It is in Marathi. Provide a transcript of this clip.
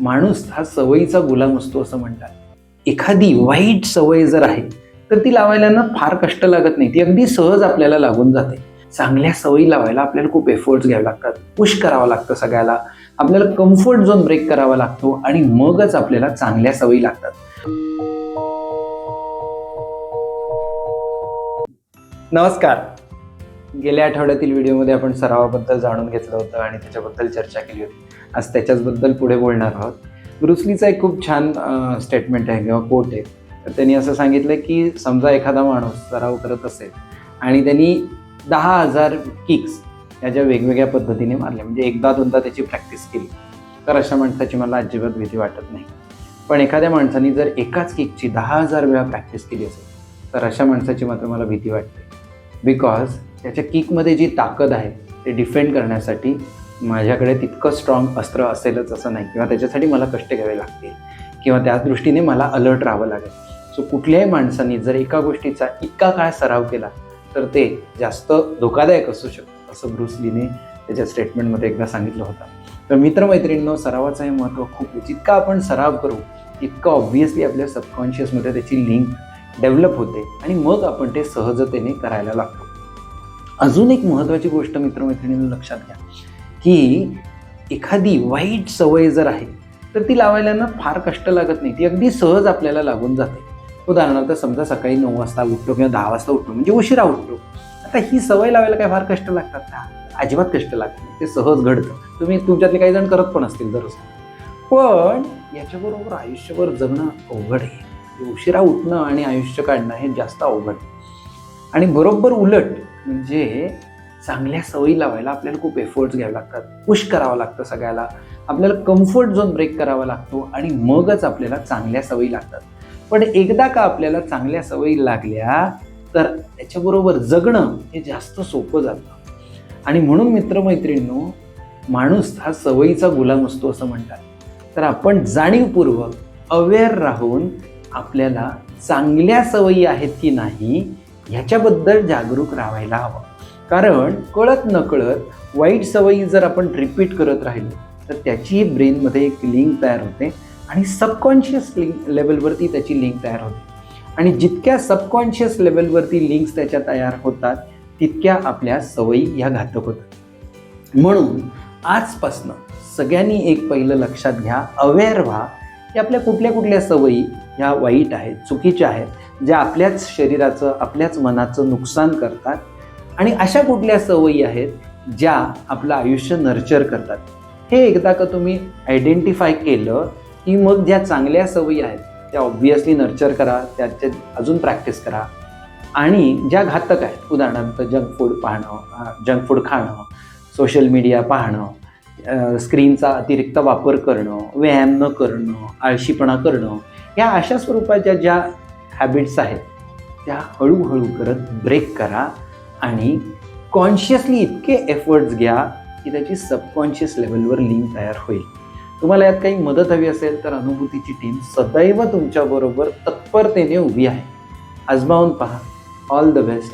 माणूस हा सवयीचा गुलाम असतो असं म्हणतात. एखादी वाईट सवय जर आहे तर ती लावायला ना फार कष्ट लागत नाही, ती अगदी सहज आपल्याला लागून जाते. चांगल्या सवयी लावायला आपल्याला खूप एफर्ट्स घ्यावे लागतात, पुश करावं लागतं सगळ्याला, आपल्याला कम्फर्ट झोन ब्रेक करावा लागतो आणि मगच आपल्याला चांगल्या सवयी लागतात. नमस्कार. गेल्या आठवड्यातील व्हिडिओमध्ये आपण सरावाबद्दल जाणून घेतलं होतं आणि त्याच्याबद्दल चर्चा केली होती. आज त्याच्याचबद्दल पुढे बोलणार आहोत. ब्रुस एक खूप छान स्टेटमेंट आहे किंवा कोट आहे. तर त्यांनी असं सांगितलं की समजा एखादा माणूस सराव करत असेल आणि त्यांनी 10,000 किक्स या ज्या वेगवेगळ्या पद्धतीने मारल्या, म्हणजे एकदा दोनदा त्याची प्रॅक्टिस केली, तर अशा माणसाची मला अजिबात भीती वाटत नाही. पण एखाद्या माणसाने जर एकाच किकची 10,000 वेळा प्रॅक्टिस केली असेल तर अशा माणसाची मात्र मला भीती वाटते. बिकॉज त्याच्या किकमध्ये जी ताकद आहे ते डिफेंड करण्यासाठी माझ्याकडे तितकं स्ट्रॉंग अस्त्र असेलच असं नाही, किंवा त्याच्यासाठी मला कष्ट घ्यावे लागतील, किंवा त्या दृष्टीने मला अलर्ट राहावं लागेल. सो कुठल्याही माणसाने जर एका गोष्टीचा इतका काळ सराव केला तर ते जास्त धोकादायक असू शकतं, असं ब्रुस लीने त्याच्या स्टेटमेंटमध्ये एकदा सांगितलं होतं. तर मित्रमैत्रिणींनो, सरावाचं हे महत्त्व खूप आहे. जितका आपण सराव करू तितकं ऑब्व्हियसली आपल्या सबकॉन्शियसमध्ये त्याची लिंक डेव्हलप होते आणि मग आपण ते सहजतेने करायला लागतो. अजून एक महत्त्वाची गोष्ट मित्रमैत्रिणींना लक्षात घ्या की एखादी वाईट सवय जर आहे तर ती लावायला ना फार कष्ट लागत नाही, ती अगदी सहज आपल्याला लागून जाते. उदाहरणार्थ समजा सकाळी 9 वाजता उठतो किंवा 10 वाजता उठतो, म्हणजे उशिरा उठतो. आता ही सवय लावायला काय फार कष्ट लागतात का? अजिबात कष्ट लागत नाही, ते सहज घडतं. तुम्ही तुमच्यातले काही जण करत पण असतील दररोज. पण याच्याबरोबर आयुष्यभर जगणं अवघड आहे. उशिरा उठणं आणि आयुष्य काढणं हे जास्त अवघड. आणि बरोबर उलट म्हणजे चांगल्या सवयी लावायला आपल्याला खूप एफर्ट्स घ्यावे लागतात, पुश करावं लागतं सगळ्याला, आपल्याला कम्फर्ट झोन ब्रेक करावा लागतो आणि मगच आपल्याला चांगल्या सवयी लागतात. पण एकदा का आपल्याला चांगल्या सवयी लागल्या तर त्याच्याबरोबर जगणं हे जास्त सोपं जातं. आणि म्हणून मित्रमैत्रिणींनो, माणूस हा सवयीचा गुलाम असतो असं म्हणतात. तर आपण जाणीवपूर्वक अवेअर राहून आपल्याला चांगल्या सवयी आहेत की नाही ह्याच्याबद्दल जागरूक राहायला हवं. कारण कळत नकळत वाईट सवयी जर आपण रिपीट करत राहिलो तर त्याची ब्रेनमध्ये एक लिंक तयार होते आणि सबकॉन्शियस लेवलवरती त्याची लिंक तयार होते. आणि जितक्या सबकॉन्शियस लेवलवरती लिंक्स त्याच्या तयार होतात तितक्या आपल्या सवयी ह्या घातक होतात. म्हणून आजपासनं सगळ्यांनी एक पहिलं लक्षात घ्या, अवेअर व्हा की आपल्या कुठल्या कुठल्या सवयी ह्या वाईट आहेत, चुकीच्या आहेत, ज्या आपल्याच शरीराचं, आपल्याच मनाचं नुकसान करतात, आणि अशा कुठल्या सवयी आहेत ज्या आपलं आयुष्य नर्चर करतात. हे एकदा का तुम्ही आयडेंटिफाय केलं की मग ज्या चांगल्या सवयी आहेत त्या ऑब्व्हियसली नर्चर करा, त्याच्या अजून प्रॅक्टिस करा. आणि ज्या घातक आहेत, उदाहरणार्थ जंक फूड पाहणं, जंक फूड खाणं, सोशल मीडिया पाहणं, स्क्रीनचा अतिरिक्त वापर करणं, व्यायाम न करणं, आळशीपणा करणं, या अशा स्वरूपाच्या ज्या हॅबिट्स आहेत त्या हळूहळू करत ब्रेक करा आणि कॉन्शियसली इतके एफर्ट्स घ्या की त्याची सबकॉन्शियस लेवलवर लिंक तयार होईल. तुम्हाला यात काही मदत हवी असेल तर अनुभूतीची टीम सदैव तुमच्याबरोबर तत्परतेने उभी आहे. आजमावून पहा. All the best.